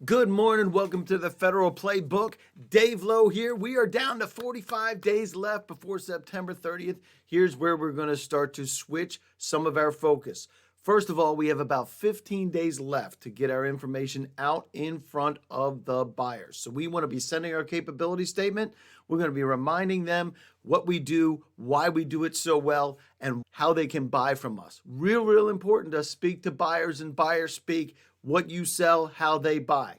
Good morning. Welcome to the Federal Playbook. Dave Lowe here. We are down to 45 days left before September 30th. Here's where we're going to start to switch some of our focus. First of all, we have about 15 days left to get our information out in front of the buyers. So we want to be sending our capability statement. We're going to be reminding them what we do, why we do it so well, and how they can buy from us. Real important to speak to buyers and buyers speak. What you sell, how they buy.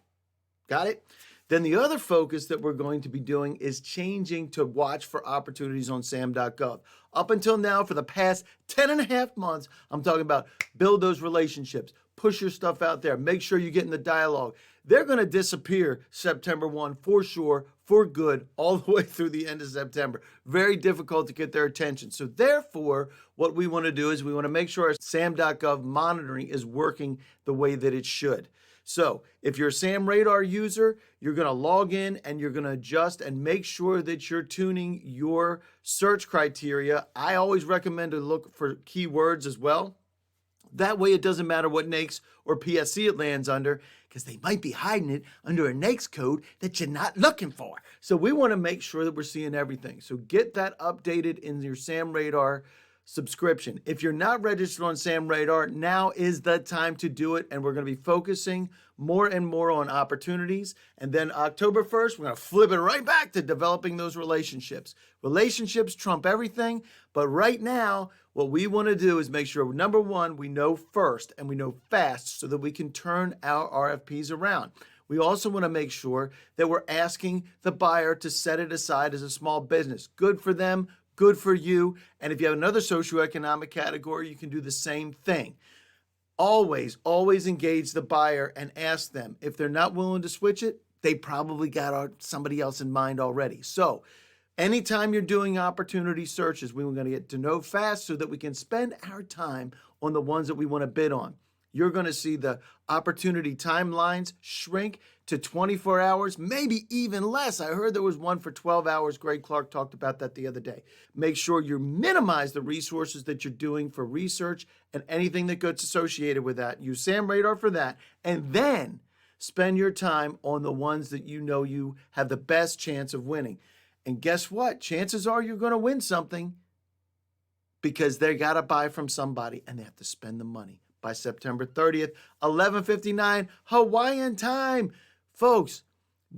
Got it? Then the other focus that we're going to be doing is changing to watch for opportunities on sam.gov. Up until now, for the past 10 and a half months, I'm talking about build those relationships, push your stuff out there, make sure you get in the dialogue. They're going to disappear September 1 for sure, for good, all the way through the end of September. Very difficult to get their attention. So therefore, what we want to do is we want to make sure our sam.gov monitoring is working the way that it should. So if you're a Sam Radar user, you're going to log in and you're going to adjust and make sure that you're tuning your search criteria. I always recommend to look for keywords as well. That way it doesn't matter what NAICS or PSC it lands under, because they might be hiding it under a NAICS code that you're not looking for. So we want to make sure that we're seeing everything. So get that updated in your Sam Radar subscription. If you're not registered on Sam Radar, now is the time to do it. And we're going to be focusing more and more on opportunities. And then October 1st, we're going to flip it right back to developing those relationships. Relationships trump everything. But right now, what we want to do is make sure, number one, we know first and we know fast so that we can turn our RFPs around. We also want to make sure that we're asking the buyer to set it aside as a small business. Good for them, good for you. And if you have another socioeconomic category, you can do the same thing. Always engage the buyer and ask them. If they're not willing to switch it, they probably got somebody else in mind already. So anytime you're doing opportunity searches, we are going to get to know fast so that we can spend our time on the ones that we want to bid on. You're going to see the opportunity timelines shrink to 24 hours, maybe even less. I heard there was one for 12 hours. Greg Clark talked about that the other day. Make sure you minimize the resources that you're doing for research and anything that gets associated with that. Use Sam Radar for that. And then spend your time on the ones that you know you have the best chance of winning. And guess what? Chances are you're going to win something because they got to buy from somebody and they have to spend the money by September 30th, 11:59 Hawaiian time. Folks,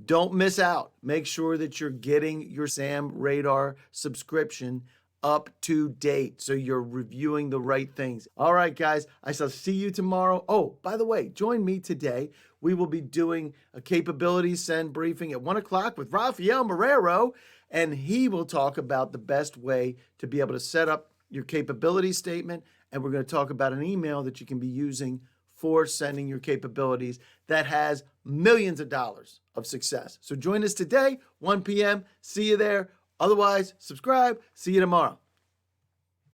don't miss out. Make sure that you're getting your Sam Radar subscription up to date so you're reviewing the right things. All right, guys, I shall see you tomorrow. Oh, by the way, join me today. We will be doing a capability send briefing at 1 o'clock with Rafael Marrero, and he will talk about the best way to be able to set up your capability statement. And we're going to talk about an email that you can be using for sending your capabilities that has millions of dollars of success. So join us today, 1 p.m. See you there. Otherwise, subscribe. See you tomorrow.